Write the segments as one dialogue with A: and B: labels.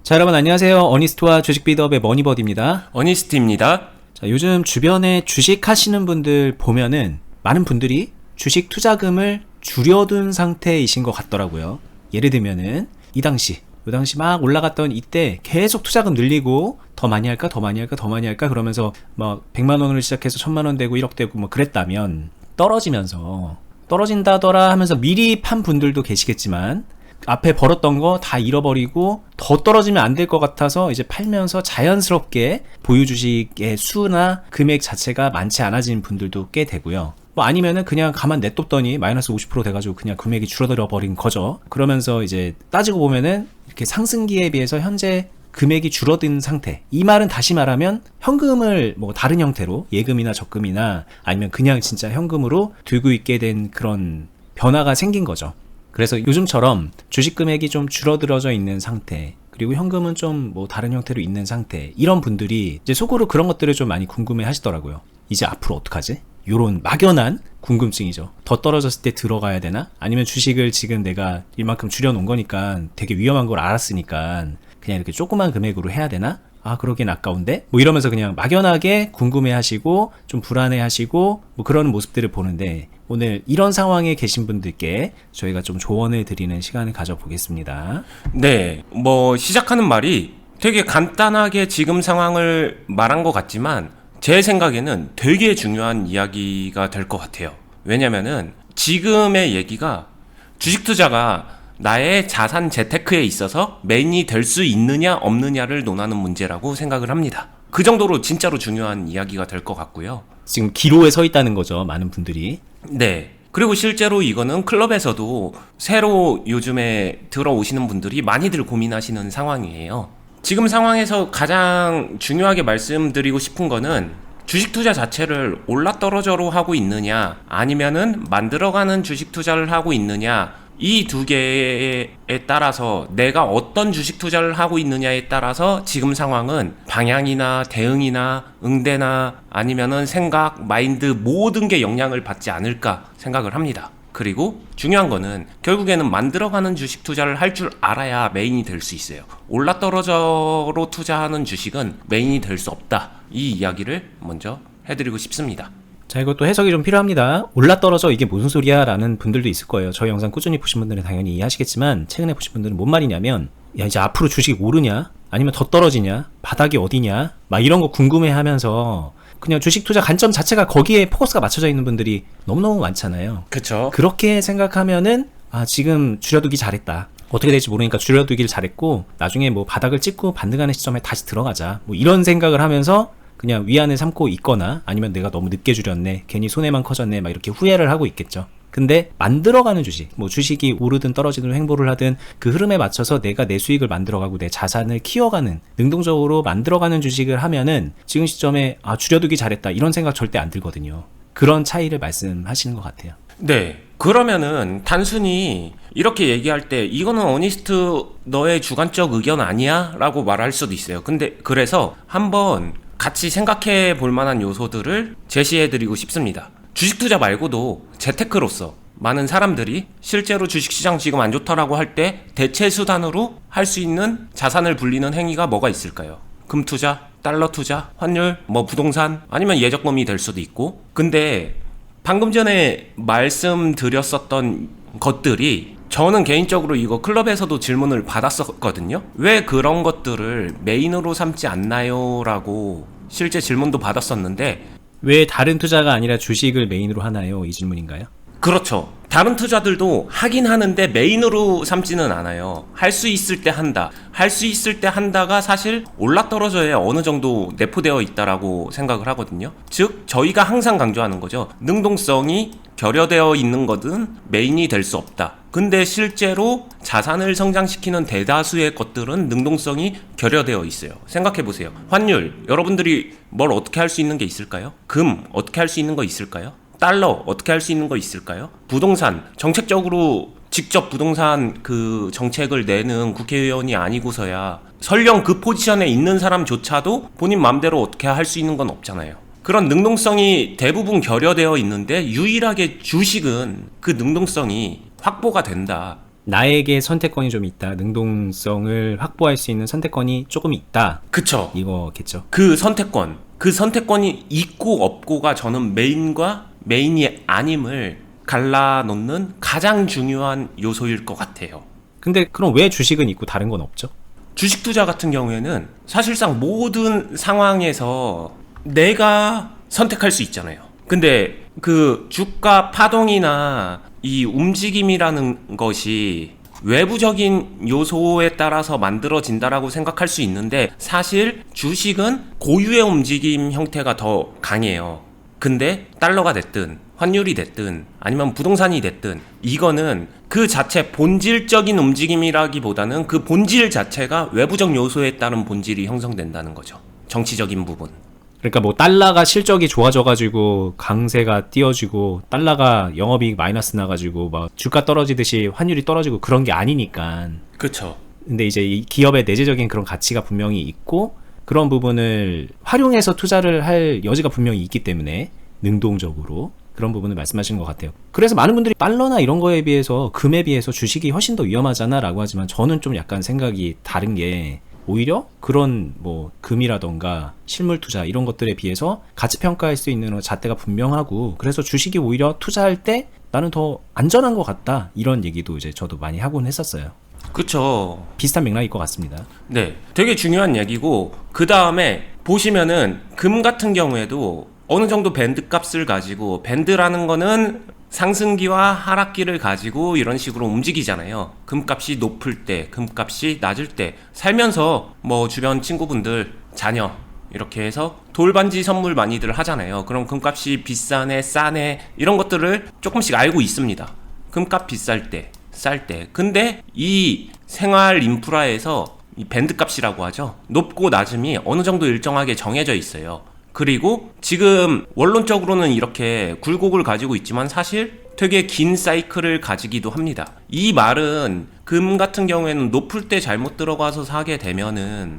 A: 자, 여러분 안녕하세요. 어니스트와 주식비드업의 머니버디입니다.
B: 어니스트입니다.
A: 자, 요즘 주변에 주식 하시는 분들 보면은 많은 분들이 주식 투자금을 줄여둔 상태이신 것 같더라고요. 예를 들면은 요 당시 막 올라갔던 이때 계속 투자금 늘리고 더 많이 할까 그러면서 막 100만 원을 시작해서 1000만 원 되고 1억 되고 뭐 그랬다면 떨어진다더라 하면서 미리 판 분들도 계시겠지만 앞에 벌었던 거 다 잃어버리고 더 떨어지면 안 될 것 같아서 이제 팔면서 자연스럽게 보유 주식의 수나 금액 자체가 많지 않아진 분들도 꽤 되고요. 뭐 아니면은 그냥 가만 냅뒀더니 마이너스 50% 돼가지고 그냥 금액이 줄어들어 버린 거죠. 그러면서 이제 따지고 보면은 이렇게 상승기에 비해서 현재 금액이 줄어든 상태. 이 말은 다시 말하면 현금을 뭐 다른 형태로 예금이나 적금이나 아니면 그냥 진짜 현금으로 들고 있게 된 그런 변화가 생긴 거죠. 그래서 요즘처럼 주식 금액이 좀 줄어들어져 있는 상태, 그리고 현금은 좀 뭐 다른 형태로 있는 상태, 이런 분들이 이제 속으로 그런 것들을 좀 많이 궁금해 하시더라고요. 이제 앞으로 어떡하지? 요런 막연한 궁금증이죠. 더 떨어졌을 때 들어가야 되나? 아니면 주식을 지금 내가 이만큼 줄여놓은 거니까 되게 위험한 걸 알았으니까 그냥 이렇게 조그만 금액으로 해야 되나? 아, 그러긴 아까운데? 뭐 이러면서 그냥 막연하게 궁금해 하시고 좀 불안해 하시고 뭐 그런 모습들을 보는데, 오늘 이런 상황에 계신 분들께 저희가 좀 조언을 드리는 시간을 가져보겠습니다.
B: 네, 시작하는 말이 되게 간단하게 지금 상황을 말한 것 같지만 제 생각에는 되게 중요한 이야기가 될 것 같아요. 왜냐면은 지금의 얘기가 주식 투자가 나의 자산 재테크에 있어서 메인이 될 수 있느냐 없느냐를 논하는 문제라고 생각을 합니다. 그 정도로 진짜로 중요한 이야기가 될 것 같고요.
A: 지금 기로에 서 있다는 거죠, 많은 분들이.
B: 네. 그리고 실제로 이거는 클럽에서도 새로 요즘에 들어오시는 분들이 많이들 고민하시는 상황이에요. 지금 상황에서 가장 중요하게 말씀드리고 싶은 거는 주식 투자 자체를 올라떨어져로 하고 있느냐 아니면은 만들어가는 주식 투자를 하고 있느냐, 이 두 개에 따라서 내가 어떤 주식 투자를 하고 있느냐에 따라서 지금 상황은 방향이나 대응이나 응대나 아니면은 생각, 마인드 모든 게 영향을 받지 않을까 생각을 합니다. 그리고 중요한 거는 결국에는 만들어가는 주식 투자를 할 줄 알아야 메인이 될 수 있어요. 올라떨어져로 투자하는 주식은 메인이 될 수 없다. 이 이야기를 먼저 해드리고 싶습니다.
A: 자, 이것도 해석이 좀 필요합니다. 올라떨어져 이게 무슨 소리야 라는 분들도 있을 거예요. 저희 영상 꾸준히 보신 분들은 당연히 이해하시겠지만, 최근에 보신 분들은 뭔 말이냐면, 야, 이제 앞으로 주식이 오르냐? 아니면 더 떨어지냐? 바닥이 어디냐? 막 이런 거 궁금해 하면서 그냥 주식 투자 관점 자체가 거기에 포커스가 맞춰져 있는 분들이 너무너무 많잖아요.
B: 그쵸.
A: 그렇게 생각하면은 아, 지금 줄여두기 잘했다. 어떻게 될지 모르니까 줄여두기를 잘했고 나중에 뭐 바닥을 찍고 반등하는 시점에 다시 들어가자. 뭐 이런 생각을 하면서 그냥 위안을 삼고 있거나, 아니면 내가 너무 늦게 줄였네, 괜히 손해만 커졌네, 막 이렇게 후회를 하고 있겠죠. 근데 만들어가는 주식, 뭐 주식이 오르든 떨어지든 횡보를 하든 그 흐름에 맞춰서 내가 내 수익을 만들어가고 내 자산을 키워가는, 능동적으로 만들어가는 주식을 하면은 지금 시점에 아, 줄여두기 잘했다 이런 생각 절대 안 들거든요. 그런 차이를 말씀하시는 것 같아요.
B: 네. 그러면은 단순히 이렇게 얘기할 때 이거는 어니스트 너의 주관적 의견 아니야? 라고 말할 수도 있어요. 근데 그래서 한번 같이 생각해 볼 만한 요소들을 제시해 드리고 싶습니다. 주식 투자 말고도 재테크로서 많은 사람들이 실제로 주식시장 지금 안 좋다라고 할 때 대체 수단으로 할 수 있는 자산을 불리는 행위가 뭐가 있을까요? 금 투자, 달러 투자, 환율, 뭐 부동산, 아니면 예적금이 될 수도 있고. 근데 방금 전에 말씀드렸었던 것들이 저는 개인적으로 이거 클럽에서도 질문을 받았었거든요. 왜 그런 것들을 메인으로 삼지 않나요? 라고 실제 질문도 받았었는데,
A: 왜 다른 투자가 아니라 주식을 메인으로 하나요? 이 질문인가요?
B: 그렇죠. 다른 투자들도 하긴 하는데 메인으로 삼지는 않아요. 할 수 있을 때 한다. 할 수 있을 때 한다가 사실 올라떨어져야 어느 정도 내포되어 있다라고 생각을 하거든요. 즉 저희가 항상 강조하는 거죠. 능동성이 결여되어 있는 것은 메인이 될 수 없다. 근데 실제로 자산을 성장시키는 대다수의 것들은 능동성이 결여되어 있어요. 생각해보세요. 환율, 여러분들이 뭘 어떻게 할 수 있는 게 있을까요? 금, 어떻게 할 수 있는 거 있을까요? 달러, 어떻게 할 수 있는 거 있을까요? 부동산, 정책적으로 직접 부동산 그 정책을 내는 국회의원이 아니고서야 설령 그 포지션에 있는 사람조차도 본인 마음대로 어떻게 할 수 있는 건 없잖아요. 그런 능동성이 대부분 결여되어 있는데 유일하게 주식은 그 능동성이 확보가 된다.
A: 나에게 선택권이 좀 있다. 능동성을 확보할 수 있는 선택권이 조금 있다.
B: 그쵸.
A: 이거겠죠.
B: 그 선택권이 있고 없고가 저는 메인이 아님을 갈라놓는 가장 중요한 요소일 것 같아요.
A: 근데 그럼 왜 주식은 있고 다른 건 없죠?
B: 주식 투자 같은 경우에는 사실상 모든 상황에서 내가 선택할 수 있잖아요. 근데 그 주가 파동이나 이 움직임이라는 것이 외부적인 요소에 따라서 만들어진다라고 생각할 수 있는데 사실 주식은 고유의 움직임 형태가 더 강해요. 근데 달러가 됐든 환율이 됐든 아니면 부동산이 됐든 이거는 그 자체 본질적인 움직임이라기보다는 그 본질 자체가 외부적 요소에 따른 본질이 형성된다는 거죠. 정치적인 부분.
A: 그러니까 뭐 달러가 실적이 좋아져가지고 강세가 띄어지고 달러가 영업이익 마이너스 나가지고 막 주가 떨어지듯이 환율이 떨어지고 그런 게 아니니까.
B: 그쵸.
A: 근데 이제 이 기업의 내재적인 그런 가치가 분명히 있고 그런 부분을 활용해서 투자를 할 여지가 분명히 있기 때문에 능동적으로 그런 부분을 말씀하시는 것 같아요. 그래서 많은 분들이 달러나 이런 거에 비해서 금에 비해서 주식이 훨씬 더 위험하잖아 라고 하지만 저는 좀 약간 생각이 다른 게 오히려 그런 뭐 금이라던가 실물 투자 이런 것들에 비해서 가치 평가할 수 있는 잣대가 분명하고 그래서 주식이 오히려 투자할 때 나는 더 안전한 것 같다 이런 얘기도 이제 저도 많이 하곤 했었어요.
B: 그쵸.
A: 비슷한 맥락일 것 같습니다.
B: 네, 되게 중요한 얘기고 그 다음에 보시면은 금 같은 경우에도 어느 정도 밴드 값을 가지고 밴드라는 거는 상승기와 하락기를 가지고 이런 식으로 움직이잖아요. 금값이 높을 때, 금값이 낮을 때 살면서 뭐 주변 친구분들, 자녀 이렇게 해서 돌반지 선물 많이들 하잖아요. 그럼 금값이 비싸네, 싸네 이런 것들을 조금씩 알고 있습니다. 금값 비쌀 때, 쌀 때. 근데 이 생활 인프라에서 이 밴드 값이라고 하죠. 높고 낮음이 어느 정도 일정하게 정해져 있어요. 그리고 지금 원론적으로는 이렇게 굴곡을 가지고 있지만 사실 되게 긴 사이클을 가지기도 합니다. 이 말은 금 같은 경우에는 높을 때 잘못 들어가서 사게 되면은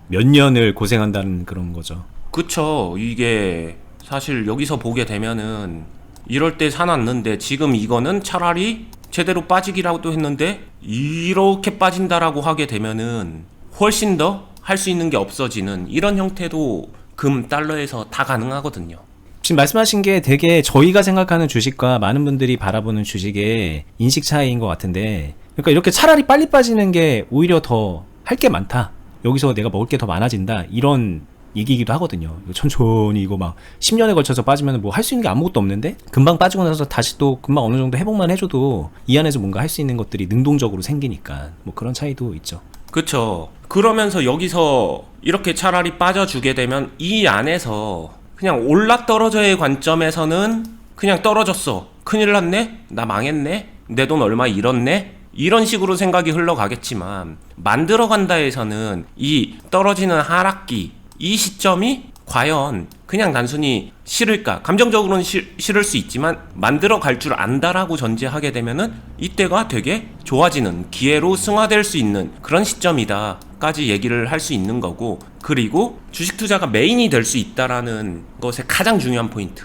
A: 몇 년을 고생한다는 그런 거죠.
B: 그쵸. 이게 사실 여기서 보게 되면은 이럴 때 사놨는데 지금 이거는 차라리 제대로 빠지기라도 했는데 이렇게 빠진다라고 하게 되면은 훨씬 더 할 수 있는 게 없어지는 이런 형태도 금, 달러에서 다 가능하거든요.
A: 지금 말씀하신 게 되게 저희가 생각하는 주식과 많은 분들이 바라보는 주식의 인식 차이인 것 같은데 그러니까 이렇게 차라리 빨리 빠지는 게 오히려 더 할 게 많다. 여기서 내가 먹을 게 더 많아진다. 이런 얘기이기도 하거든요. 천천히 이거 막 10년에 걸쳐서 빠지면 뭐 할 수 있는 게 아무것도 없는데 금방 빠지고 나서 다시 또 금방 어느 정도 회복만 해줘도 이 안에서 뭔가 할 수 있는 것들이 능동적으로 생기니까 뭐 그런 차이도 있죠.
B: 그쵸. 그러면서 여기서 이렇게 차라리 빠져주게 되면 이 안에서 그냥 올라 떨어져의 관점에서는 그냥 떨어졌어. 큰일 났네? 나 망했네? 내 돈 얼마 잃었네? 이런 식으로 생각이 흘러가겠지만 만들어간다에서는 이 떨어지는 하락기 이 시점이 과연 그냥 단순히 싫을까? 감정적으로는 싫을 수 있지만 만들어 갈 줄 안다라고 전제하게 되면은 이때가 되게 좋아지는 기회로 승화될 수 있는 그런 시점이다까지 얘기를 할 수 있는 거고 그리고 주식 투자가 메인이 될 수 있다라는 것의 가장 중요한 포인트.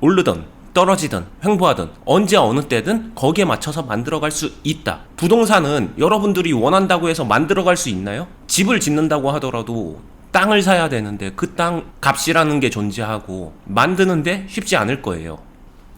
B: 오르던 떨어지든 횡보하든 언제 어느 때든 거기에 맞춰서 만들어갈 수 있다. 부동산은 여러분들이 원한다고 해서 만들어갈 수 있나요? 집을 짓는다고 하더라도 땅을 사야 되는데 그 땅 값이라는 게 존재하고 만드는데 쉽지 않을 거예요.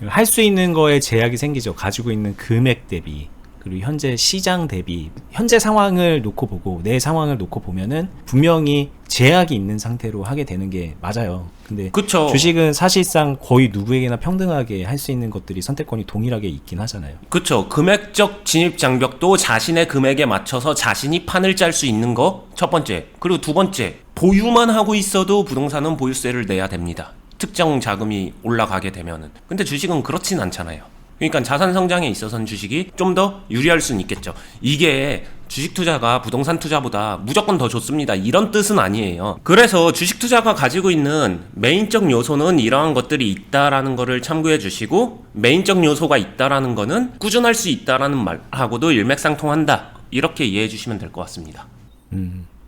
A: 할 수 있는 거에 제약이 생기죠. 가지고 있는 금액 대비 그리고 현재 시장 대비 현재 상황을 놓고 보고 내 상황을 놓고 보면은 분명히 제약이 있는 상태로 하게 되는 게 맞아요. 근데
B: 그쵸.
A: 주식은 사실상 거의 누구에게나 평등하게 할 수 있는 것들이 선택권이 동일하게 있긴 하잖아요.
B: 그쵸. 금액적 진입 장벽도 자신의 금액에 맞춰서 자신이 판을 짤 수 있는 거 첫 번째. 그리고 두 번째, 보유만 하고 있어도 부동산은 보유세를 내야 됩니다. 특정 자금이 올라가게 되면은. 근데 주식은 그렇진 않잖아요. 그러니까 자산 성장에 있어서는 주식이 좀 더 유리할 수는 있겠죠. 이게 주식 투자가 부동산 투자보다 무조건 더 좋습니다. 이런 뜻은 아니에요. 그래서 주식 투자가 가지고 있는 메인적 요소는 이러한 것들이 있다라는 거를 참고해 주시고 메인적 요소가 있다라는 거는 꾸준할 수 있다라는 말하고도 일맥상통한다. 이렇게 이해해 주시면 될 것 같습니다.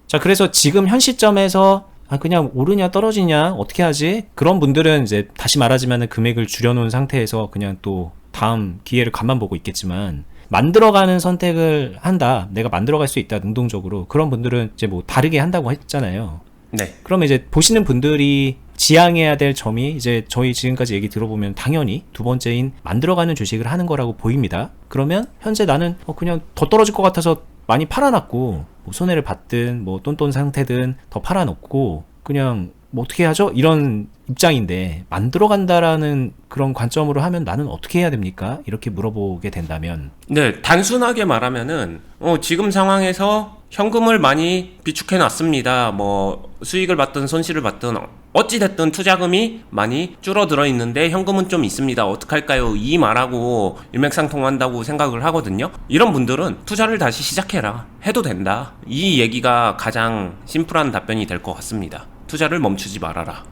A: 자, 그래서 지금 현 시점에서 그냥 오르냐 떨어지냐 어떻게 하지? 그런 분들은 이제 다시 말하자면 금액을 줄여놓은 상태에서 그냥 또 다음 기회를 간만 보고 있겠지만 만들어가는 선택을 한다. 내가 만들어갈 수 있다. 능동적으로. 그런 분들은 이제 뭐 다르게 한다고 했잖아요.
B: 네.
A: 그러면 이제 보시는 분들이 지향해야 될 점이 이제 저희 지금까지 얘기 들어보면 당연히 두 번째인 만들어가는 주식을 하는 거라고 보입니다. 그러면 현재 나는 그냥 더 떨어질 것 같아서 많이 팔아놨고 뭐 손해를 받든 뭐 똔똔 상태든 더 팔아놓고 그냥 뭐 어떻게 하죠? 이런 입장인데 만들어간다라는 그런 관점으로 하면 나는 어떻게 해야 됩니까? 이렇게 물어보게 된다면
B: 네, 단순하게 말하면은 지금 상황에서 현금을 많이 비축해 놨습니다. 뭐 수익을 받든 손실을 받든 어찌 됐든 투자금이 많이 줄어들어 있는데 현금은 좀 있습니다. 어떡할까요? 이 말하고 일맥상통한다고 생각을 하거든요. 이런 분들은 투자를 다시 시작해라. 해도 된다. 이 얘기가 가장 심플한 답변이 될 것 같습니다. 투자를 멈추지 말아라.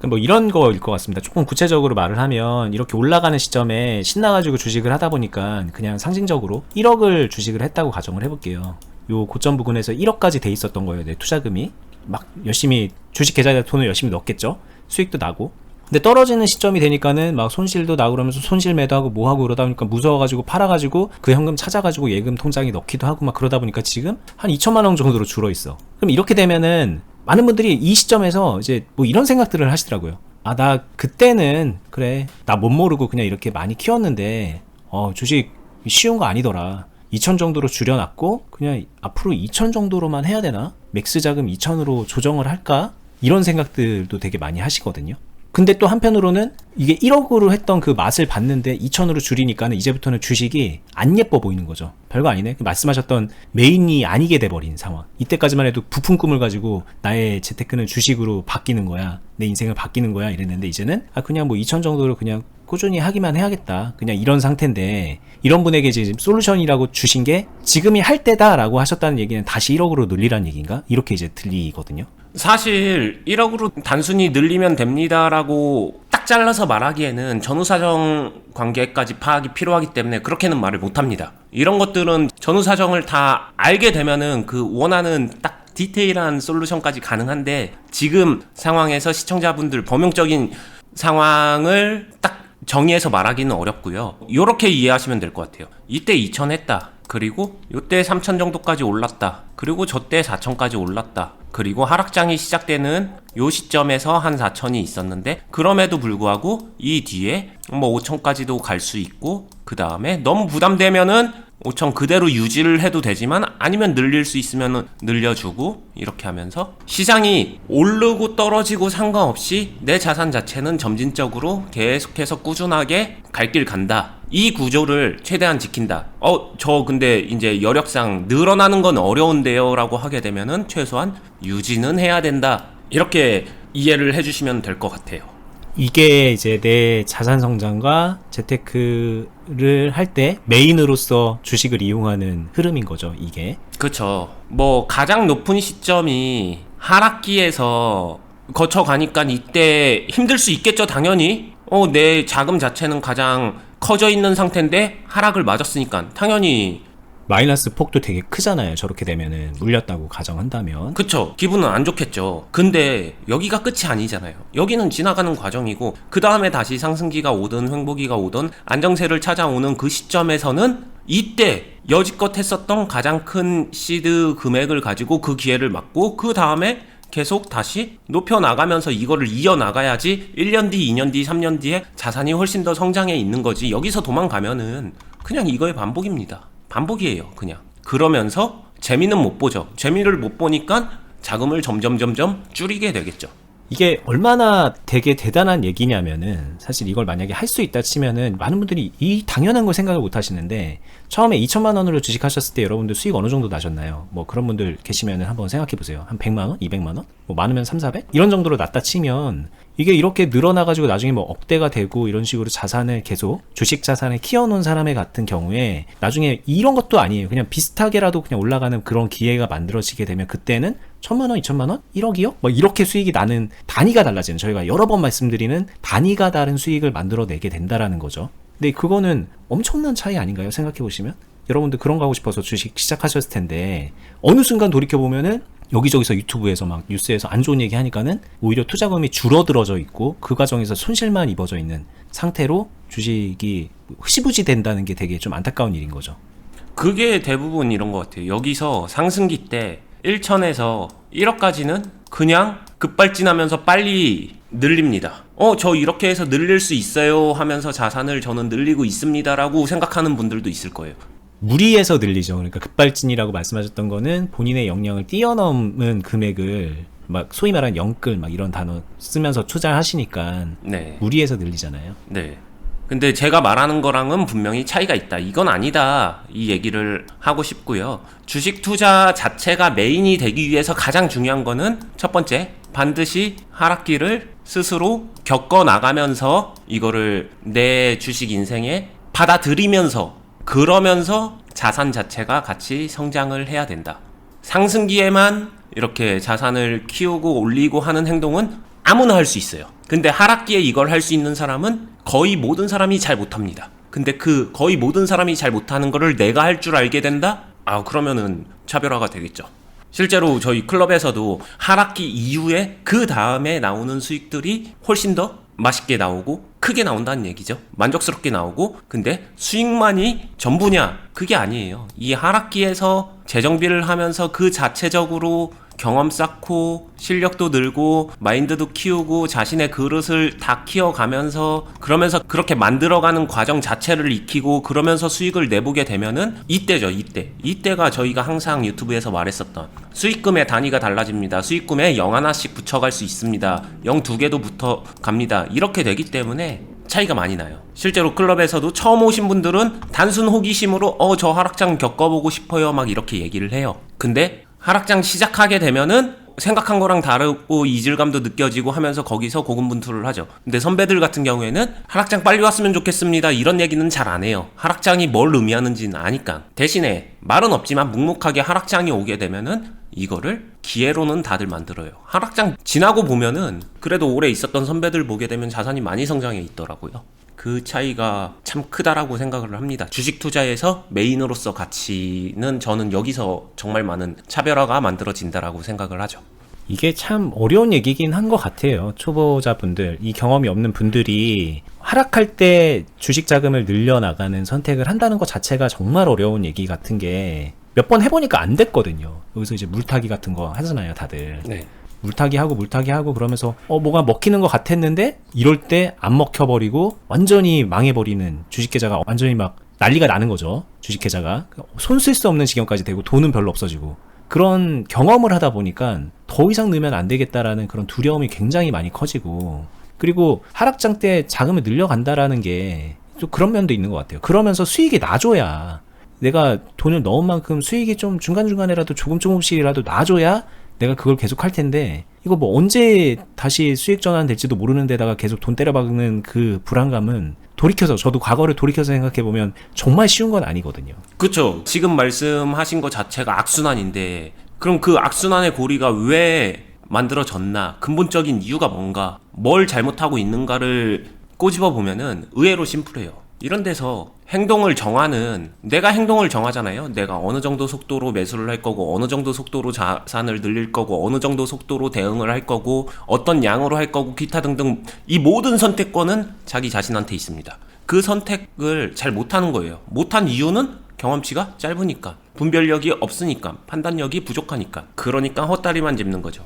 A: 뭐 이런 거일 것 같습니다. 조금 구체적으로 말을 하면 이렇게 올라가는 시점에 신나가지고 주식을 하다 보니까 그냥 상징적으로 1억을 주식을 했다고 가정을 해볼게요. 요 고점 부근에서 1억까지 돼 있었던 거예요. 내 투자금이 막 열심히 주식 계좌에다 돈을 열심히 넣었겠죠. 수익도 나고. 근데 떨어지는 시점이 되니까는 막 손실도 나고 그러면서 손실 매도하고 뭐하고 그러다 보니까 무서워가지고 팔아가지고 그 현금 찾아가지고 예금 통장에 넣기도 하고 막 그러다 보니까 지금 한 2천만 원 정도로 줄어 있어. 그럼 이렇게 되면은 많은 분들이 이 시점에서 이제 뭐 이런 생각들을 하시더라고요. 아, 나 그때는 그래 나 못 모르고 그냥 이렇게 많이 키웠는데 주식 쉬운 거 아니더라. 2천 정도로 줄여놨고 그냥 앞으로 2천 정도로만 해야 되나? 맥스 자금 2천으로 조정을 할까? 이런 생각들도 되게 많이 하시거든요. 근데 또 한편으로는 이게 1억으로 했던 그 맛을 봤는데 2천으로 줄이니까는 이제부터는 주식이 안 예뻐 보이는 거죠. 별거 아니네. 말씀하셨던 메인이 아니게 돼버린 상황. 이때까지만 해도 부푼 꿈을 가지고 나의 재테크는 주식으로 바뀌는 거야. 내 인생을 바뀌는 거야. 이랬는데 이제는 그냥 뭐 2천 정도로 그냥 꾸준히 하기만 해야겠다. 그냥 이런 상태인데 이런 분에게 지금 솔루션이라고 주신 게 지금이 할 때다라고 하셨다는 얘기는 다시 1억으로 늘리라는 얘기인가? 이렇게 이제 들리거든요.
B: 사실 1억으로 단순히 늘리면 됩니다라고 딱 잘라서 말하기에는 전후사정 관계까지 파악이 필요하기 때문에 그렇게는 말을 못합니다. 이런 것들은 전후사정을 다 알게 되면은 그 원하는 딱 디테일한 솔루션까지 가능한데 지금 상황에서 시청자분들 범용적인 상황을 딱 정의해서 말하기는 어렵고요. 요렇게 이해하시면 될 것 같아요. 이때 2천 했다. 그리고 요때 3천 정도까지 올랐다. 그리고 저때 4천까지 올랐다. 그리고 하락장이 시작되는 요 시점에서 한 4천이 있었는데 그럼에도 불구하고 이 뒤에 뭐 5천까지도 갈 수 있고 그 다음에 너무 부담되면은 5천 그대로 유지를 해도 되지만 아니면 늘릴 수 있으면 늘려주고 이렇게 하면서 시장이 오르고 떨어지고 상관없이 내 자산 자체는 점진적으로 계속해서 꾸준하게 갈 길 간다. 이 구조를 최대한 지킨다. 저 근데 이제 여력상 늘어나는 건 어려운데요 라고 하게 되면은 최소한 유지는 해야 된다. 이렇게 이해를 해주시면 될 것 같아요.
A: 이게 이제 내 자산 성장과 재테크를 할 때 메인으로서 주식을 이용하는 흐름인 거죠, 이게.
B: 그쵸. 뭐 가장 높은 시점이 하락기에서 거쳐가니까 이때 힘들 수 있겠죠, 당연히. 내 자금 자체는 가장 커져 있는 상태인데 하락을 맞았으니까 당연히
A: 마이너스 폭도 되게 크잖아요. 저렇게 되면은 물렸다고 가정한다면.
B: 그쵸. 기분은 안 좋겠죠. 근데 여기가 끝이 아니잖아요. 여기는 지나가는 과정이고 그 다음에 다시 상승기가 오든 횡보기가 오든 안정세를 찾아오는 그 시점에서는 이때 여지껏 했었던 가장 큰 시드 금액을 가지고 그 기회를 맞고 그 다음에 계속 다시 높여나가면서 이거를 이어나가야지 1년 뒤, 2년 뒤, 3년 뒤에 자산이 훨씬 더 성장해 있는 거지. 여기서 도망가면은 그냥 이거의 반복입니다. 반복이에요, 그냥. 그러면서 재미는 못 보죠. 재미를 못 보니까 자금을 점점 줄이게 되겠죠.
A: 이게 얼마나 되게 대단한 얘기냐면은 사실 이걸 만약에 할 수 있다 치면은 많은 분들이 이 당연한 걸 생각을 못 하시는데 처음에 2천만 원으로 주식하셨을 때 여러분들 수익 어느 정도 나셨나요? 뭐 그런 분들 계시면은 한번 생각해 보세요. 한 100만 원? 200만 원? 뭐 많으면 3, 400? 이런 정도로 났다 치면 이게 이렇게 늘어나가지고 나중에 뭐 억대가 되고 이런 식으로 자산을 계속 주식 자산을 키워놓은 사람의 같은 경우에 나중에 이런 것도 아니에요. 그냥 비슷하게라도 그냥 올라가는 그런 기회가 만들어지게 되면 그때는 1,000만 원, 2,000만 원? 1억이요? 뭐 이렇게 수익이 나는 단위가 달라지는 저희가 여러 번 말씀드리는 단위가 다른 수익을 만들어내게 된다라는 거죠. 근데 그거는 엄청난 차이 아닌가요? 생각해 보시면 여러분들 그런 거 하고 싶어서 주식 시작하셨을 텐데 어느 순간 돌이켜보면은 여기저기서 유튜브에서 막 뉴스에서 안 좋은 얘기 하니까는 오히려 투자금이 줄어들어져 있고 그 과정에서 손실만 입어져 있는 상태로 주식이 흐지부지 된다는 게 되게 좀 안타까운 일인 거죠.
B: 그게 대부분 이런 것 같아요. 여기서 상승기 때 1천에서 1억까지는 그냥 급발진하면서 빨리 늘립니다. 저 이렇게 해서 늘릴 수 있어요 하면서 자산을 저는 늘리고 있습니다라고 생각하는 분들도 있을 거예요.
A: 무리해서 늘리죠. 그러니까 급발진이라고 말씀하셨던 거는 본인의 역량을 뛰어넘은 금액을 막 소위 말하는 영끌 막 이런 단어 쓰면서 투자하시니까
B: 네.
A: 무리해서 늘리잖아요.
B: 네. 근데 제가 말하는 거랑은 분명히 차이가 있다. 이건 아니다. 이 얘기를 하고 싶고요. 주식 투자 자체가 메인이 되기 위해서 가장 중요한 거는 첫 번째, 반드시 하락기를 스스로 겪어 나가면서 이거를 내 주식 인생에 받아들이면서 그러면서 자산 자체가 같이 성장을 해야 된다. 상승기에만 이렇게 자산을 키우고 올리고 하는 행동은 아무나 할 수 있어요. 근데 하락기에 이걸 할 수 있는 사람은 거의 모든 사람이 잘 못합니다. 근데 그 거의 모든 사람이 잘 못하는 거를 내가 할 줄 알게 된다? 그러면은 차별화가 되겠죠. 실제로 저희 클럽에서도 하락기 이후에 그 다음에 나오는 수익들이 훨씬 더 맛있게 나오고 크게 나온다는 얘기죠. 만족스럽게 나오고. 근데 수익만이 전부냐? 그게 아니에요. 이 하락기에서 재정비를 하면서 그 자체적으로 경험 쌓고 실력도 늘고 마인드도 키우고 자신의 그릇을 다 키워가면서 그러면서 그렇게 만들어가는 과정 자체를 익히고 그러면서 수익을 내보게 되면은 이때죠. 이때가 저희가 항상 유튜브에서 말했었던 수익금의 단위가 달라집니다. 수익금에 0 하나씩 붙여갈 수 있습니다. 0 2개도 붙어갑니다. 이렇게 되기 때문에 차이가 많이 나요. 실제로 클럽에서도 처음 오신 분들은 단순 호기심으로 저 하락장 겪어보고 싶어요 막 이렇게 얘기를 해요. 근데 하락장 시작하게 되면은 생각한 거랑 다르고 이질감도 느껴지고 하면서 거기서 고군분투를 하죠. 근데 선배들 같은 경우에는 하락장 빨리 왔으면 좋겠습니다 이런 얘기는 잘 안 해요. 하락장이 뭘 의미하는지는 아니까. 대신에 말은 없지만 묵묵하게 하락장이 오게 되면은 이거를 기회로는 다들 만들어요. 하락장 지나고 보면은 그래도 오래 있었던 선배들 보게 되면 자산이 많이 성장해 있더라고요. 그 차이가 참 크다라고 생각을 합니다. 주식 투자에서 메인으로서 가치는 저는 여기서 정말 많은 차별화가 만들어진다라고 생각을 하죠.
A: 이게 참 어려운 얘기긴 한 것 같아요. 초보자분들, 이 경험이 없는 분들이 하락할 때 주식 자금을 늘려나가는 선택을 한다는 것 자체가 정말 어려운 얘기 같은 게 몇 번 해보니까 안 됐거든요. 여기서 이제 물타기 같은 거 하잖아요, 다들.
B: 네.
A: 물타기 하고 그러면서 뭐가 먹히는 것 같았는데 이럴 때 안 먹혀버리고 완전히 망해버리는 주식 계좌가 완전히 막 난리가 나는 거죠. 주식 계좌가 손 쓸 수 없는 지경까지 되고 돈은 별로 없어지고 그런 경험을 하다 보니까 더 이상 넣으면 안 되겠다라는 그런 두려움이 굉장히 많이 커지고, 그리고 하락장 때 자금을 늘려간다라는 게 좀 그런 면도 있는 것 같아요. 그러면서 수익이 나줘야, 내가 돈을 넣은 만큼 수익이 좀 중간중간에라도 조금씩이라도 나줘야 내가 그걸 계속 할 텐데, 이거 뭐 언제 다시 수익 전환 될지도 모르는 데다가 계속 돈 때려박는 그 불안감은 저도 과거를 돌이켜서 생각해보면 정말 쉬운 건 아니거든요.
B: 그쵸. 지금 말씀하신 것 자체가 악순환인데 그럼 그 악순환의 고리가 왜 만들어졌나? 근본적인 이유가 뭔가? 뭘 잘못하고 있는가를 꼬집어 보면은 의외로 심플해요. 이런 데서 내가 행동을 정하잖아요. 내가 어느 정도 속도로 매수를 할 거고, 어느 정도 속도로 자산을 늘릴 거고, 어느 정도 속도로 대응을 할 거고, 어떤 양으로 할 거고, 기타 등등 이 모든 선택권은 자기 자신한테 있습니다. 그 선택을 잘 못하는 거예요. 못한 이유는 경험치가 짧으니까, 분별력이 없으니까, 판단력이 부족하니까. 그러니까 헛다리만 짚는 거죠.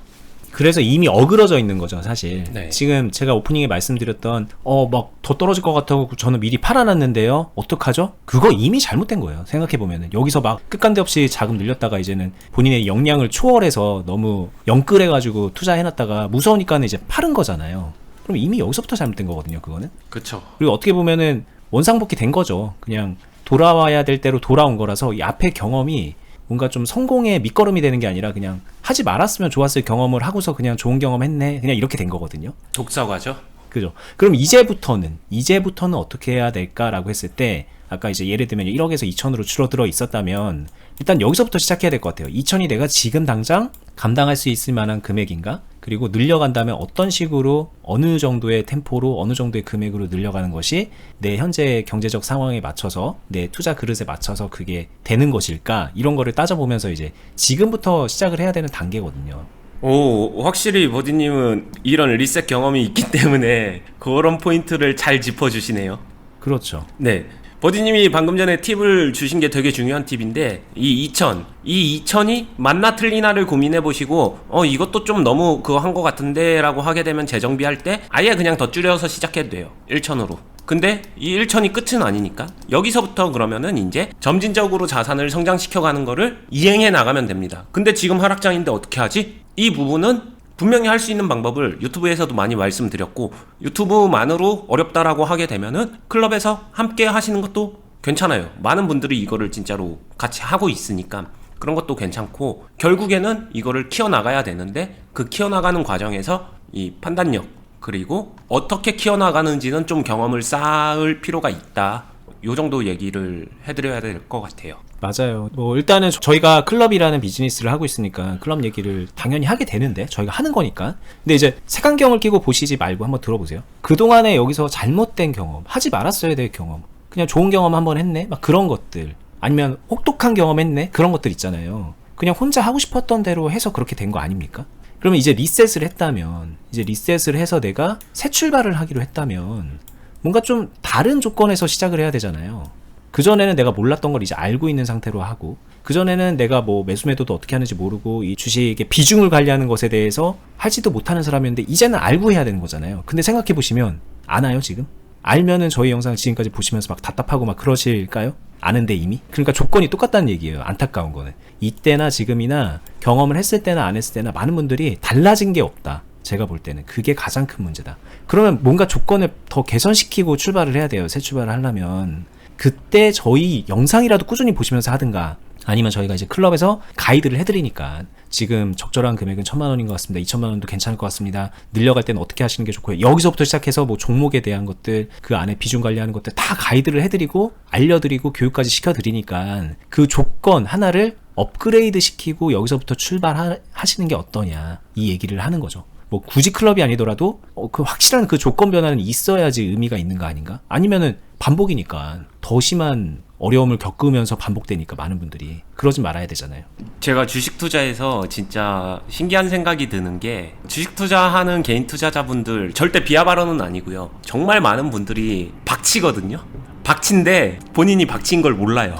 A: 그래서 이미 어그러져 있는 거죠, 사실.
B: 네.
A: 지금 제가 오프닝에 말씀드렸던 막 더 떨어질 것 같아서 저는 미리 팔아놨는데요, 어떡하죠? 그거 이미 잘못된 거예요, 생각해보면은. 여기서 막 끝간데 없이 자금 늘렸다가 이제는 본인의 역량을 초월해서 너무 영끌해가지고 투자해놨다가 무서우니까는 이제 팔은 거잖아요. 그럼 이미 여기서부터 잘못된 거거든요, 그거는.
B: 그쵸.
A: 그리고 어떻게 보면은 원상복귀 된 거죠. 그냥 돌아와야 될 대로 돌아온 거라서 이 앞에 경험이 뭔가 좀 성공의 밑거름이 되는 게 아니라 그냥 하지 말았으면 좋았을 경험을 하고서 그냥 좋은 경험 했네, 그냥 이렇게 된 거거든요.
B: 독사과죠.
A: 그죠. 그럼 이제부터는 어떻게 해야 될까라고 했을 때, 아까 이제 예를 들면 1억에서 2천으로 줄어들어 있었다면 일단 여기서부터 시작해야 될 것 같아요. 2천이 내가 지금 당장 감당할 수 있을 만한 금액인가? 그리고 늘려간다면 어떤 식으로, 어느 정도의 템포로, 어느 정도의 금액으로 늘려가는 것이 내 현재 경제적 상황에 맞춰서, 내 투자 그릇에 맞춰서 그게 되는 것일까? 이런 거를 따져보면서 이제 지금부터 시작을 해야 되는 단계거든요.
B: 오, 확실히 버디님은 이런 리셋 경험이 있기 때문에 그런 포인트를 잘 짚어주시네요.
A: 그렇죠.
B: 네. 버디님이 방금 전에 팁을 주신 게 되게 중요한 팁인데 이 2000이 맞나 틀리나를 고민해 보시고 이것도 좀 너무 그거 한 것 같은데 라고 하게 되면 재정비할 때 아예 그냥 더 줄여서 시작해도 돼요. 1000으로. 근데 이 1000이 끝은 아니니까 여기서부터 그러면은 이제 점진적으로 자산을 성장시켜가는 거를 이행해 나가면 됩니다. 근데 지금 하락장인데 어떻게 하지? 이 부분은 분명히 할 수 있는 방법을 유튜브에서도 많이 말씀드렸고 유튜브만으로 어렵다라고 하게 되면은 클럽에서 함께 하시는 것도 괜찮아요. 많은 분들이 이거를 진짜로 같이 하고 있으니까 그런 것도 괜찮고 결국에는 이거를 키워나가야 되는데 그 키워나가는 과정에서 이 판단력 그리고 어떻게 키워나가는지는 좀 경험을 쌓을 필요가 있다. 요 정도 얘기를 해드려야 될 것 같아요.
A: 맞아요. 뭐 일단은 저희가 클럽이라는 비즈니스를 하고 있으니까 클럽 얘기를 당연히 하게 되는데 저희가 하는 거니까. 근데 이제 색안경을 끼고 보시지 말고 한번 들어보세요. 그동안에 여기서 잘못된 경험, 하지 말았어야 될 경험, 그냥 좋은 경험 한번 했네? 막 그런 것들. 아니면 혹독한 경험 했네? 그런 것들 있잖아요. 그냥 혼자 하고 싶었던 대로 해서 그렇게 된 거 아닙니까? 그러면 이제 리셋을 했다면, 이제 리셋을 해서 내가 새 출발을 하기로 했다면 뭔가 좀 다른 조건에서 시작을 해야 되잖아요. 그전에는 내가 몰랐던 걸 이제 알고 있는 상태로 하고, 그전에는 내가 뭐 매수 매도도 어떻게 하는지 모르고 이 주식의 비중을 관리하는 것에 대해서 하지도 못하는 사람이었는데 이제는 알고 해야 되는 거잖아요. 근데 생각해보시면 아나요 지금? 알면은 저희 영상 지금까지 보시면서 막 답답하고 막 그러실까요? 아는데 이미? 그러니까 조건이 똑같다는 얘기예요. 안타까운 거는. 이때나 지금이나 경험을 했을 때나 안 했을 때나 많은 분들이 달라진 게 없다. 제가 볼 때는 그게 가장 큰 문제다. 그러면 뭔가 조건을 더 개선시키고 출발을 해야 돼요. 새 출발을 하려면. 그때 저희 영상이라도 꾸준히 보시면서 하든가 아니면 저희가 이제 클럽에서 가이드를 해드리니까 지금 적절한 금액은 1000만 원인 것 같습니다. 2000만 원도 괜찮을 것 같습니다. 늘려갈 때는 어떻게 하시는 게 좋고요. 여기서부터 시작해서 뭐 종목에 대한 것들, 그 안에 비중 관리하는 것들 다 가이드를 해드리고 알려드리고 교육까지 시켜드리니까 그 조건 하나를 업그레이드 시키고 여기서부터 출발하시는 게 어떠냐 이 얘기를 하는 거죠. 뭐 굳이 클럽이 아니더라도 그 확실한 그 조건 변화는 있어야지 의미가 있는 거 아닌가? 아니면은 반복이니까 더 심한 어려움을 겪으면서 반복되니까 많은 분들이 그러지 말아야 되잖아요.
B: 제가 주식 투자에서 진짜 신기한 생각이 드는 게 주식 투자하는 개인 투자자분들 절대 비하 발언은 아니고요. 정말 많은 분들이 박치거든요. 박치인데 본인이 박치인 걸 몰라요.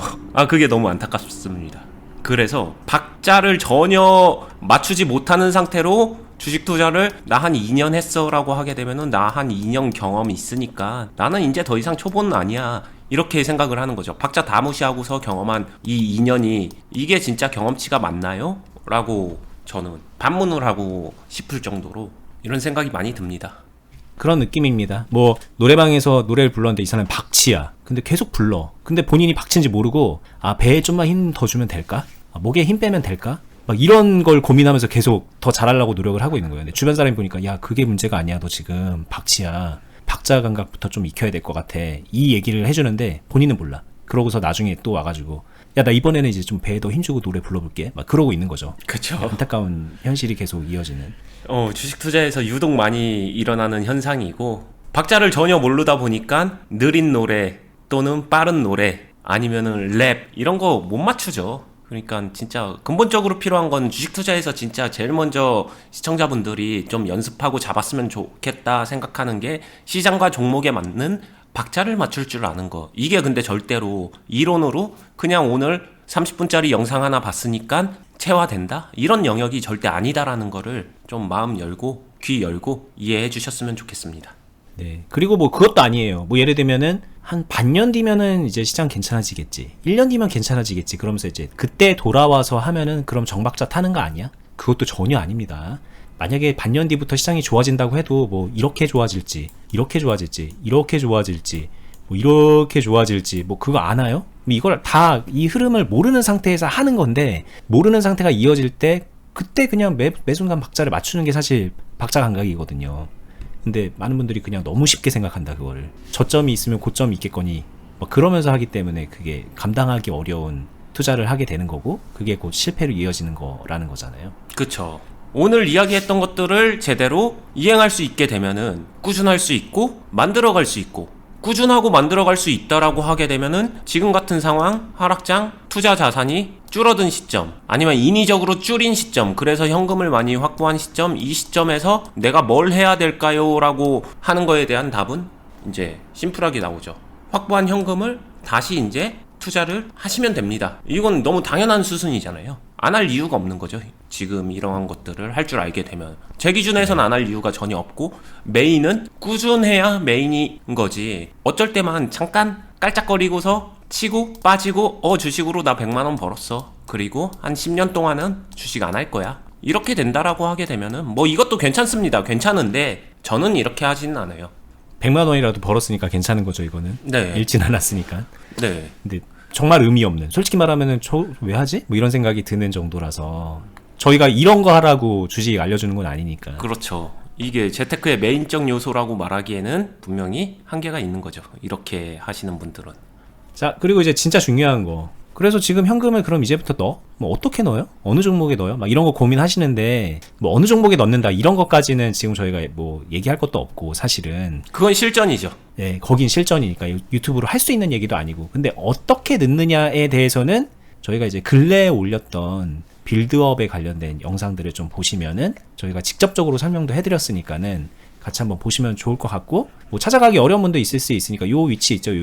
B: 그게 너무 안타깝습니다. 그래서 박자를 전혀 맞추지 못하는 상태로 주식 투자를 나 한 2년 했어 라고 하게 되면은 나 한 2년 경험이 있으니까 나는 이제 더 이상 초보는 아니야 이렇게 생각을 하는 거죠. 박자 다 무시하고서 경험한 이 2년이 이게 진짜 경험치가 맞나요? 라고 저는 반문을 하고 싶을 정도로 이런 생각이 많이 듭니다.
A: 그런 느낌입니다. 뭐 노래방에서 노래를 불렀는데 이 사람이 박치야. 근데 계속 불러. 근데 본인이 박치인지 모르고 배에 좀만 힘 더 주면 될까? 목에 힘 빼면 될까? 막 이런 걸 고민하면서 계속 더 잘하려고 노력을 하고 있는 거예요. 근데 주변 사람이 보니까 야 그게 문제가 아니야. 너 지금 박치야. 박자 감각부터 좀 익혀야 될 것 같아. 이 얘기를 해주는데 본인은 몰라. 그러고서 나중에 또 와가지고 야 나 이번에는 이제 좀 배에 더 힘주고 노래 불러볼게. 막 그러고 있는 거죠.
B: 그렇죠.
A: 안타까운 현실이 계속 이어지는.
B: 주식 투자에서 유독 많이 일어나는 현상이고 박자를 전혀 모르다 보니까 느린 노래 또는 빠른 노래 아니면은 랩 이런 거 못 맞추죠. 그러니까 진짜 근본적으로 필요한 건 주식 투자에서 진짜 제일 먼저 시청자분들이 좀 연습하고 잡았으면 좋겠다 생각하는 게 시장과 종목에 맞는 박자를 맞출 줄 아는 거. 이게 근데 절대로 이론으로 그냥 오늘 30분짜리 영상 하나 봤으니까 체화된다? 이런 영역이 절대 아니다라는 거를 좀 마음 열고 귀 열고 이해해 주셨으면 좋겠습니다.
A: 네. 그리고 뭐 그것도 아니에요. 뭐 예를 들면은 한 반년 뒤면은 이제 시장 괜찮아지겠지. 1년 뒤면 괜찮아지겠지. 그러면서 이제 그때 돌아와서 하면은 그럼 정박자 타는 거 아니야? 그것도 전혀 아닙니다. 만약에 반년 뒤부터 시장이 좋아진다고 해도 뭐 이렇게 좋아질지, 이렇게 좋아질지, 이렇게 좋아질지, 뭐 이렇게 좋아질지 뭐 그거 아나요? 이걸 다 이 흐름을 모르는 상태에서 하는 건데 모르는 상태가 이어질 때 그때 그냥 매 순간 박자를 맞추는 게 사실 박자 감각이거든요. 근데 많은 분들이 그냥 너무 쉽게 생각한다 그거를. 저점이 있으면 고점이 있겠거니 뭐 그러면서 하기 때문에 그게 감당하기 어려운 투자를 하게 되는 거고 그게 곧 실패로 이어지는 거라는 거잖아요.
B: 그쵸. 오늘 이야기했던 것들을 제대로 이행할 수 있게 되면은 꾸준할 수 있고 만들어갈 수 있고 꾸준하고 만들어갈 수 있다라고 하게 되면은 지금 같은 상황 하락장 투자 자산이 줄어든 시점 아니면 인위적으로 줄인 시점 그래서 현금을 많이 확보한 시점 이 시점에서 내가 뭘 해야 될까요? 라고 하는 거에 대한 답은 이제 심플하게 나오죠. 확보한 현금을 다시 이제 투자를 하시면 됩니다. 이건 너무 당연한 수순이잖아요. 안 할 이유가 없는 거죠. 지금 이러한 것들을 할 줄 알게 되면. 제 기준에서는 안 할 이유가 전혀 없고, 메인은 꾸준해야 메인인 거지. 어쩔 때만 잠깐 깔짝거리고서 치고 빠지고 주식으로 나 100만 원 벌었어. 그리고 한 10년 동안은 주식 안 할 거야. 이렇게 된다라고 하게 되면은 뭐 이것도 괜찮습니다. 괜찮은데 저는 이렇게 하지는 않아요.
A: 100만 원이라도 벌었으니까 괜찮은 거죠, 이거는.
B: 네.
A: 잃진 않았으니까.
B: 네.
A: 근데 정말 의미 없는, 솔직히 말하면은 저 왜 하지? 뭐 이런 생각이 드는 정도라서 저희가 이런 거 하라고 주식 알려주는 건 아니니까.
B: 그렇죠. 이게 재테크의 메인적 요소라고 말하기에는 분명히 한계가 있는 거죠. 이렇게 하시는 분들은.
A: 자, 그리고 이제 진짜 중요한 거. 그래서 지금 현금을 그럼 이제부터 넣어? 뭐 어떻게 넣어요? 어느 종목에 넣어요? 막 이런 거 고민하시는데 뭐 어느 종목에 넣는다 이런 것까지는 지금 저희가 뭐 얘기할 것도 없고 사실은
B: 그건 실전이죠.
A: 네, 거긴 실전이니까 유튜브로 할 수 있는 얘기도 아니고 근데 어떻게 넣느냐에 대해서는 저희가 이제 근래에 올렸던 빌드업에 관련된 영상들을 좀 보시면은 저희가 직접적으로 설명도 해드렸으니까는 같이 한번 보시면 좋을 것 같고 뭐 찾아가기 어려운 분도 있을 수 있으니까 요 위치 있죠, 요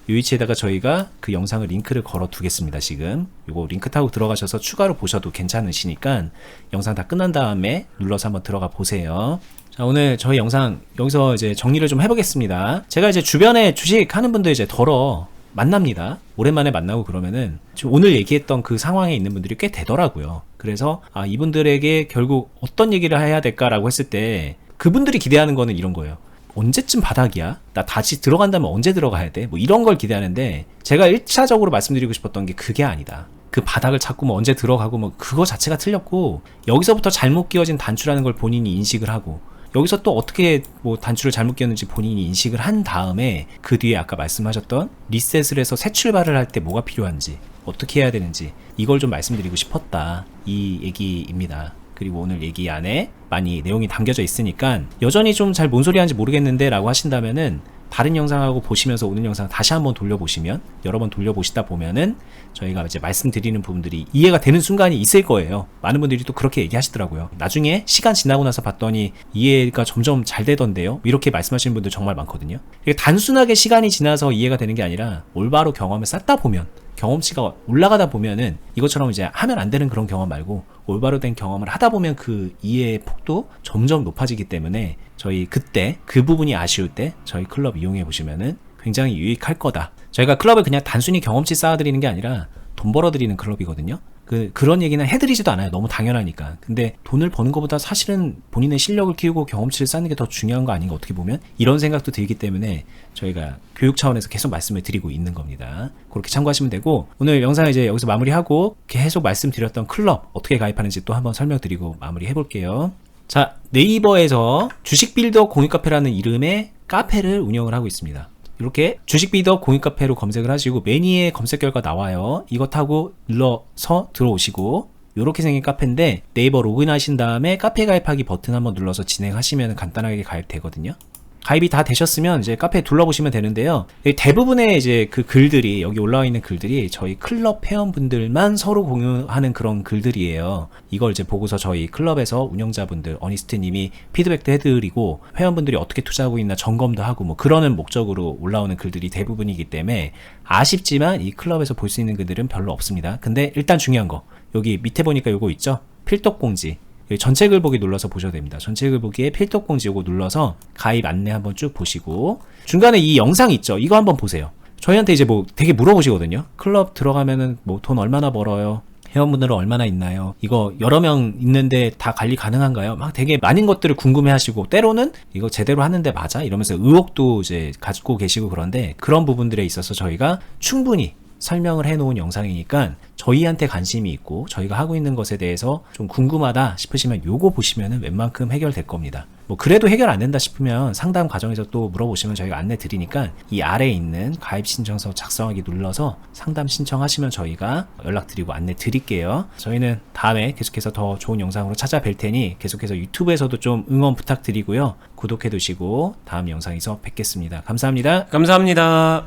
A: 위치에다가 저희가 그 영상을 링크를 걸어 두겠습니다. 지금 요거 링크 타고 들어가셔서 추가로 보셔도 괜찮으시니까 영상 다 끝난 다음에 눌러서 한번 들어가 보세요. 자, 오늘 저희 영상 여기서 이제 정리를 좀 해보겠습니다. 제가 이제 주변에 주식 하는 분들 이제 덜어 만납니다. 오랜만에 만나고 그러면은 지금 오늘 얘기했던 그 상황에 있는 분들이 꽤 되더라고요. 그래서 이분들에게 결국 어떤 얘기를 해야 될까라고 했을 때 그분들이 기대하는 거는 이런 거예요. 언제쯤 바닥이야? 나 다시 들어간다면 언제 들어가야 돼? 뭐 이런 걸 기대하는데 제가 1차적으로 말씀드리고 싶었던 게 그게 아니다. 그 바닥을 찾고 뭐 언제 들어가고 뭐 그거 자체가 틀렸고 여기서부터 잘못 끼워진 단추라는 걸 본인이 인식을 하고 여기서 또 어떻게 뭐 단추를 잘못 끼웠는지 본인이 인식을 한 다음에 그 뒤에 아까 말씀하셨던 리셋을 해서 새 출발을 할 때 뭐가 필요한지 어떻게 해야 되는지 이걸 좀 말씀드리고 싶었다. 이 얘기입니다. 그리고 오늘 얘기 안에 많이 내용이 담겨져 있으니까 여전히 좀 잘 뭔 소리 하는지 모르겠는데 라고 하신다면은 다른 영상하고 보시면서 오늘 영상 다시 한번 돌려보시면 여러 번 돌려보시다 보면은 저희가 이제 말씀드리는 부분들이 이해가 되는 순간이 있을 거예요. 많은 분들이 또 그렇게 얘기하시더라고요. 나중에 시간 지나고 나서 봤더니 이해가 점점 잘 되던데요. 이렇게 말씀하시는 분들 정말 많거든요. 단순하게 시간이 지나서 이해가 되는 게 아니라 올바로 경험을 쌓다 보면 경험치가 올라가다 보면은 이것처럼 이제 하면 안 되는 그런 경험 말고 올바로 된 경험을 하다 보면 그 이해의 폭도 점점 높아지기 때문에 저희 그때 그 부분이 아쉬울 때 저희 클럽 이용해 보시면은 굉장히 유익할 거다. 저희가 클럽을 그냥 단순히 경험치 쌓아드리는 게 아니라 돈 벌어드리는 클럽이거든요. 그런 얘기는 해드리지도 않아요. 너무 당연하니까. 근데 돈을 버는 것보다 사실은 본인의 실력을 키우고 경험치를 쌓는 게 더 중요한 거 아닌가 어떻게 보면 이런 생각도 들기 때문에 저희가 교육 차원에서 계속 말씀을 드리고 있는 겁니다. 그렇게 참고하시면 되고 오늘 영상 이제 여기서 마무리하고 계속 말씀드렸던 클럽 어떻게 가입하는지 또 한번 설명드리고 마무리 해볼게요. 자, 네이버에서 주식빌더 공유카페라는 이름의 카페를 운영을 하고 있습니다. 이렇게 주식빌더 공유카페로 검색을 하시고 메뉴에 검색 결과 나와요. 이거 타고 눌러서 들어오시고 이렇게 생긴 카페인데 네이버 로그인 하신 다음에 카페 가입하기 버튼 한번 눌러서 진행하시면 간단하게 가입되거든요. 가입이 다 되셨으면 이제 카페 둘러보시면 되는데요. 대부분의 이제 그 글들이 여기 올라와 있는 글들이 저희 클럽 회원분들만 서로 공유하는 그런 글들이에요. 이걸 이제 보고서 저희 클럽에서 운영자분들 어니스트님이 피드백도 해드리고 회원분들이 어떻게 투자하고 있나 점검도 하고 뭐 그러는 목적으로 올라오는 글들이 대부분이기 때문에 아쉽지만 이 클럽에서 볼 수 있는 글들은 별로 없습니다. 근데 일단 중요한 거 여기 밑에 보니까 요거 있죠? 필독공지 전체 글 보기 눌러서 보셔도 됩니다. 전체 글 보기에 필독공지 요거 눌러서 가입 안내 한번 쭉 보시고 중간에 이 영상 있죠? 이거 한번 보세요. 저희한테 이제 뭐 되게 물어보시거든요. 클럽 들어가면은 뭐 돈 얼마나 벌어요? 회원분들은 얼마나 있나요? 이거 여러 명 있는데 다 관리 가능한가요? 막 되게 많은 것들을 궁금해 하시고 때로는 이거 제대로 하는데 맞아? 이러면서 의혹도 이제 가지고 계시고 그런데 그런 부분들에 있어서 저희가 충분히 설명을 해놓은 영상이니까 저희한테 관심이 있고 저희가 하고 있는 것에 대해서 좀 궁금하다 싶으시면 요거 보시면은 웬만큼 해결될 겁니다. 뭐 그래도 해결 안 된다 싶으면 상담 과정에서 또 물어보시면 저희가 안내 드리니까 이 아래에 있는 가입 신청서 작성하기 눌러서 상담 신청하시면 저희가 연락드리고 안내 드릴게요. 저희는 다음에 계속해서 더 좋은 영상으로 찾아뵐 테니 계속해서 유튜브에서도 좀 응원 부탁드리고요. 구독해 두시고 다음 영상에서 뵙겠습니다. 감사합니다.
B: 감사합니다.